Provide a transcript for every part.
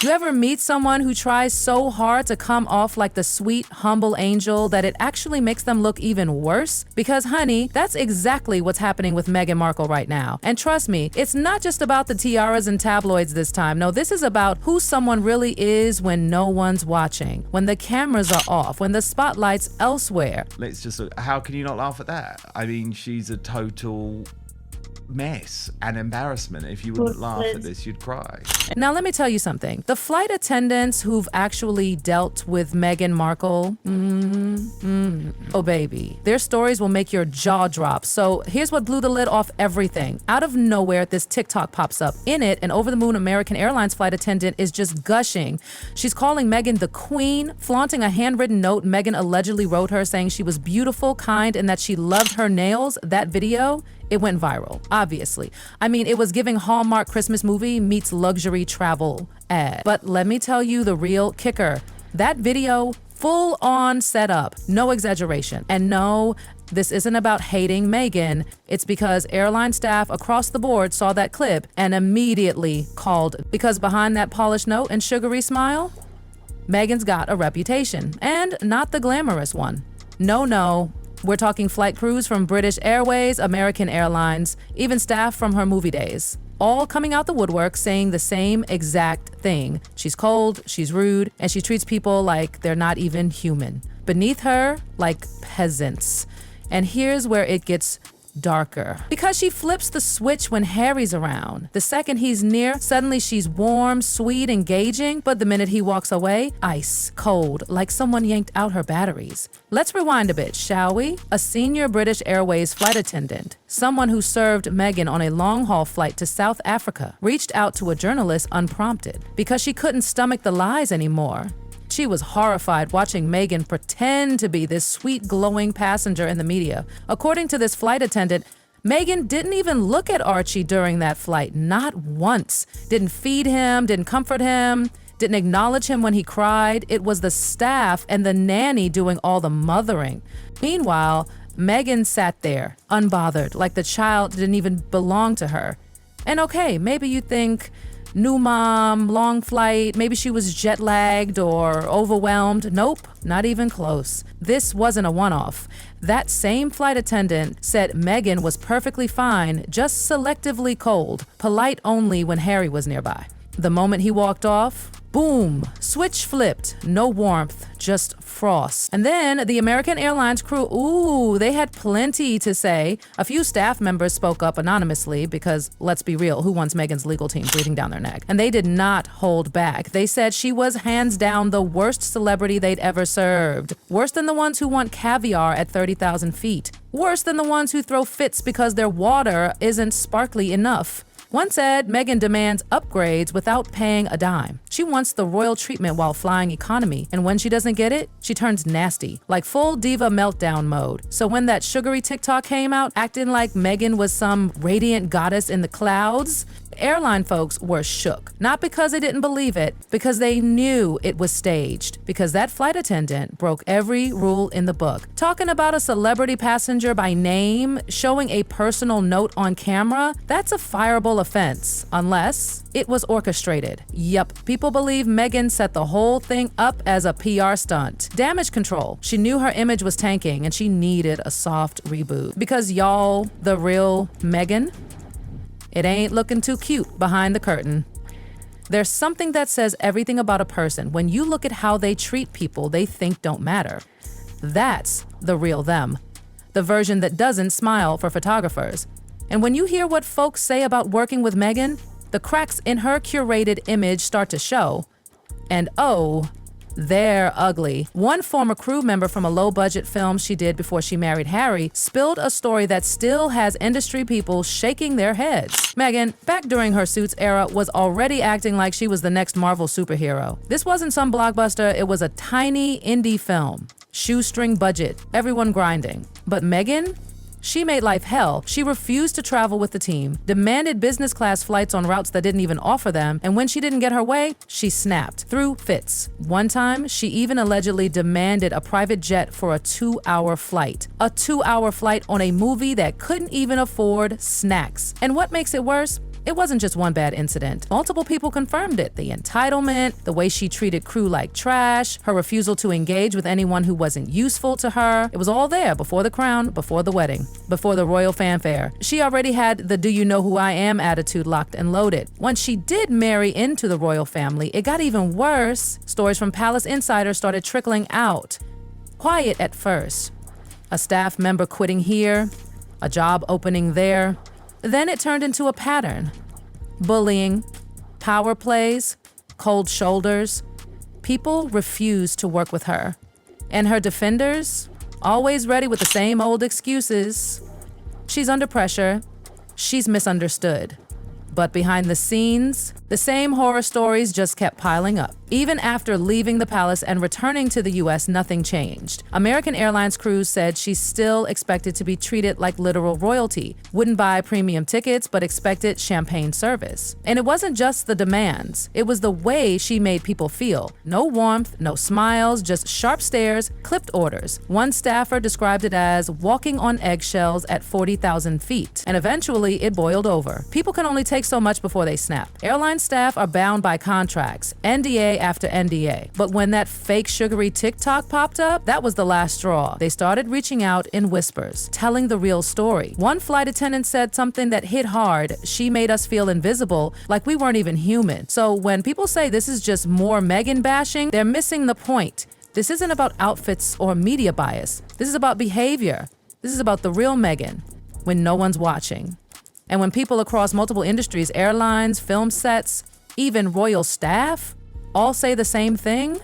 You ever meet someone who tries so hard to come off like the sweet, humble angel that it actually makes them look even worse? Because honey, that's exactly what's happening with Meghan Markle right now. And trust me, it's not just about the tiaras and tabloids this time. No, this is about who someone really is when no one's watching, when the cameras are off, when the spotlight's elsewhere. Let's just look, how can you not laugh at that? I mean, she's a total mess and embarrassment. If you wouldn't laugh at this, you'd cry. Now, let me tell you something. The flight attendants who've actually dealt with Meghan Markle, oh baby, their stories will make your jaw drop. So here's what blew the lid off everything. Out of nowhere, this TikTok pops up. In it, an over-the-moon American Airlines flight attendant is just gushing. She's calling Meghan the queen, flaunting a handwritten note Meghan allegedly wrote her saying she was beautiful, kind, and that she loved her nails. That video, it went viral, obviously. I mean, it was giving Hallmark Christmas movie meets luxury travel ad. But let me tell you the real kicker. That video, full on setup, no exaggeration. And no, this isn't about hating Meghan. It's because airline staff across the board saw that clip and immediately called. Because behind that polished note and sugary smile, Meghan's got a reputation, and not the glamorous one. No. We're talking flight crews from British Airways, American Airlines, even staff from her movie days, all coming out the woodwork saying the same exact thing. She's cold, she's rude, and she treats people like they're not even human. Beneath her, like peasants. And here's where it gets darker. Because she flips the switch when Harry's around. The second he's near, suddenly she's warm, sweet, engaging, but the minute he walks away, ice, cold, like someone yanked out her batteries. Let's rewind a bit, shall we? A senior British Airways flight attendant, someone who served Meghan on a long-haul flight to South Africa, reached out to a journalist unprompted because she couldn't stomach the lies anymore. She was horrified watching Meghan pretend to be this sweet, glowing passenger in the media. According to this flight attendant, Meghan didn't even look at Archie during that flight, not once. Didn't feed him, didn't comfort him, didn't acknowledge him when he cried. It was the staff and the nanny doing all the mothering. Meanwhile, Meghan sat there, unbothered, like the child didn't even belong to her. And okay, maybe you think, new mom, long flight, maybe she was jet lagged or overwhelmed. Nope, not even close. This wasn't a one-off. That same flight attendant said Meghan was perfectly fine, just selectively cold, polite only when Harry was nearby. The moment he walked off, boom, switch flipped, no warmth, just frost. And then the American Airlines crew, they had plenty to say. A few staff members spoke up anonymously because, let's be real, who wants Meghan's legal team breathing down their neck? And they did not hold back. They said she was hands down the worst celebrity they'd ever served. Worse than the ones who want caviar at 30,000 feet. Worse than the ones who throw fits because their water isn't sparkly enough. One said Meghan demands upgrades without paying a dime. She wants the royal treatment while flying economy, and when she doesn't get it, she turns nasty, like full diva meltdown mode. So when that sugary TikTok came out, acting like Meghan was some radiant goddess in the clouds, airline folks were shook. Not because they didn't believe it, because they knew it was staged. Because that flight attendant broke every rule in the book. Talking about a celebrity passenger by name, showing a personal note on camera, that's a fireable offense, unless it was orchestrated. Yup, people believe Meghan set the whole thing up as a PR stunt. Damage control. She knew her image was tanking and she needed a soft reboot. Because y'all, the real Meghan, it ain't looking too cute behind the curtain. There's something that says everything about a person when you look at how they treat people they think don't matter. That's the real them. The version that doesn't smile for photographers. And when you hear what folks say about working with Meghan, the cracks in her curated image start to show. And oh, they're ugly. One former crew member from a low-budget film she did before she married Harry spilled a story that still has industry people shaking their heads. Meghan, back during her Suits era, was already acting like she was the next Marvel superhero. This wasn't some blockbuster, it was a tiny indie film. Shoestring budget, everyone grinding. But Meghan? She made life hell. She refused to travel with the team, demanded business class flights on routes that didn't even offer them, and when she didn't get her way, she snapped, threw fits. One time, she even allegedly demanded a private jet for a 2-hour flight. A 2-hour flight on a movie that couldn't even afford snacks. And what makes it worse? It wasn't just one bad incident. Multiple people confirmed it. The entitlement, the way she treated crew like trash, her refusal to engage with anyone who wasn't useful to her. It was all there before the crown, before the wedding, before the royal fanfare. She already had the "do you know who I am" attitude locked and loaded. Once she did marry into the royal family, it got even worse. Stories from palace insiders started trickling out. Quiet at first. A staff member quitting here, a job opening there. Then it turned into a pattern. Bullying, power plays, cold shoulders. People refused to work with her. And her defenders, always ready with the same old excuses. She's under pressure. She's misunderstood. But behind the scenes, the same horror stories just kept piling up. Even after leaving the palace and returning to the US, nothing changed. American Airlines crews said she's still expected to be treated like literal royalty. Wouldn't buy premium tickets, but expected champagne service. And it wasn't just the demands. It was the way she made people feel. No warmth, no smiles, just sharp stares, clipped orders. One staffer described it as walking on eggshells at 40,000 feet. And eventually, it boiled over. People can only take so much before they snap. Airline staff are bound by contracts, NDA after NDA. But when that fake sugary TikTok popped up, that was the last straw. They started reaching out in whispers, telling the real story. One flight attendant said something that hit hard. She made us feel invisible, like we weren't even human. So when people say this is just more Meghan bashing, they're missing the point. This isn't about outfits or media bias. This is about behavior. This is about the real Meghan when no one's watching. And when people across multiple industries, airlines, film sets, even royal staff, all say the same thing,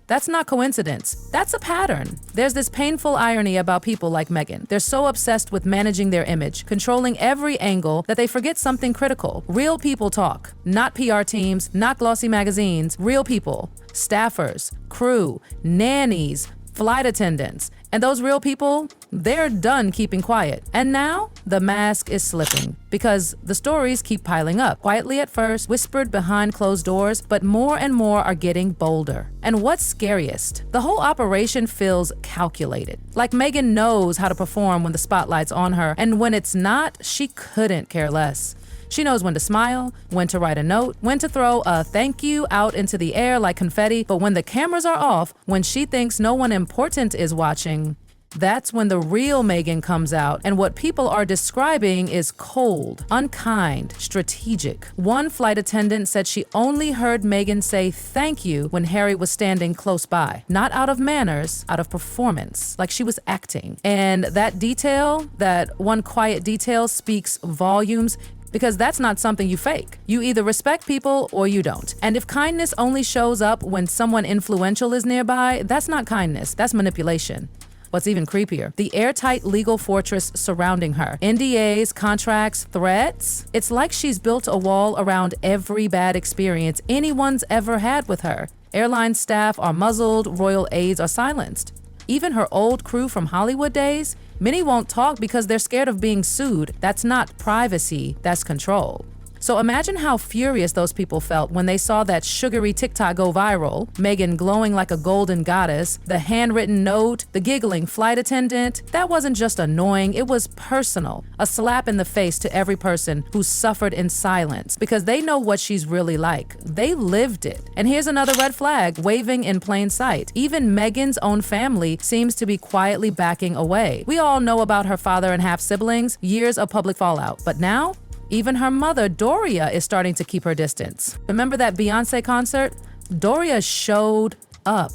that's not coincidence. That's a pattern. There's this painful irony about people like Meghan. They're so obsessed with managing their image, controlling every angle, that they forget something critical. Real people talk, not PR teams, not glossy magazines. Real people, staffers, crew, nannies, flight attendants. And those real people, they're done keeping quiet. And now, the mask is slipping because the stories keep piling up. Quietly at first, whispered behind closed doors, but more and more are getting bolder. And what's scariest? The whole operation feels calculated. Like Meghan knows how to perform when the spotlight's on her, and when it's not, she couldn't care less. She knows when to smile, when to write a note, when to throw a thank you out into the air like confetti. But when the cameras are off, when she thinks no one important is watching, that's when the real Meghan comes out. And what people are describing is cold, unkind, strategic. One flight attendant said she only heard Meghan say thank you when Harry was standing close by. Not out of manners, out of performance, like she was acting. And that detail, that one quiet detail, speaks volumes. Because that's not something you fake. You either respect people or you don't. And if kindness only shows up when someone influential is nearby, that's not kindness, that's manipulation. What's even creepier, the airtight legal fortress surrounding her. NDAs, contracts, threats. It's like she's built a wall around every bad experience anyone's ever had with her. Airline staff are muzzled, royal aides are silenced. Even her old crew from Hollywood days, many won't talk because they're scared of being sued. That's not privacy, that's control. So imagine how furious those people felt when they saw that sugary TikTok go viral, Meghan glowing like a golden goddess, the handwritten note, the giggling flight attendant. That wasn't just annoying, it was personal. A slap in the face to every person who suffered in silence because they know what she's really like. They lived it. And here's another red flag waving in plain sight. Even Meghan's own family seems to be quietly backing away. We all know about her father and half-siblings, years of public fallout. But now, even her mother, Doria, is starting to keep her distance. Remember that Beyonce concert? Doria showed up.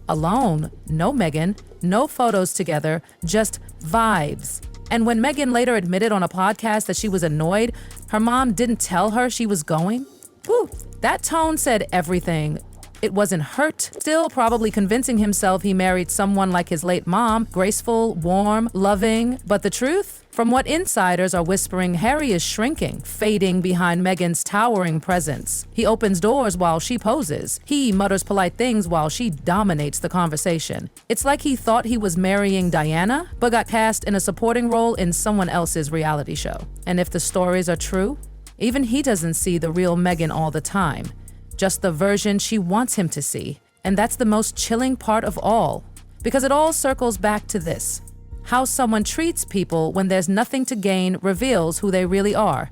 Alone. No Meghan, no photos together, just vibes. And when Meghan later admitted on a podcast that she was annoyed, her mom didn't tell her she was going, whew, that tone said everything. It wasn't hurt, still probably convincing himself he married someone like his late mom, graceful, warm, loving. But the truth? From what insiders are whispering, Harry is shrinking, fading behind Meghan's towering presence. He opens doors while she poses. He mutters polite things while she dominates the conversation. It's like he thought he was marrying Diana, but got cast in a supporting role in someone else's reality show. And if the stories are true, even he doesn't see the real Meghan all the time. Just the version she wants him to see. And that's the most chilling part of all. Because it all circles back to this. How someone treats people when there's nothing to gain reveals who they really are.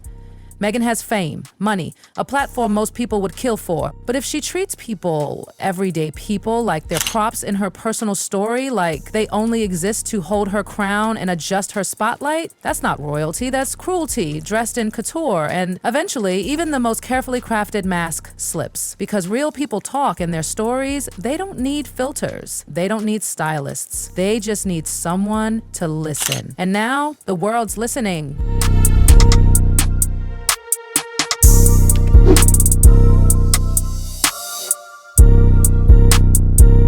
Meghan has fame, money, a platform most people would kill for. But if she treats people, everyday people, like they're props in her personal story, like they only exist to hold her crown and adjust her spotlight, that's not royalty, that's cruelty, dressed in couture. And eventually, even the most carefully crafted mask slips. Because real people talk, and their stories, they don't need filters. They don't need stylists. They just need someone to listen. And now, the world's listening.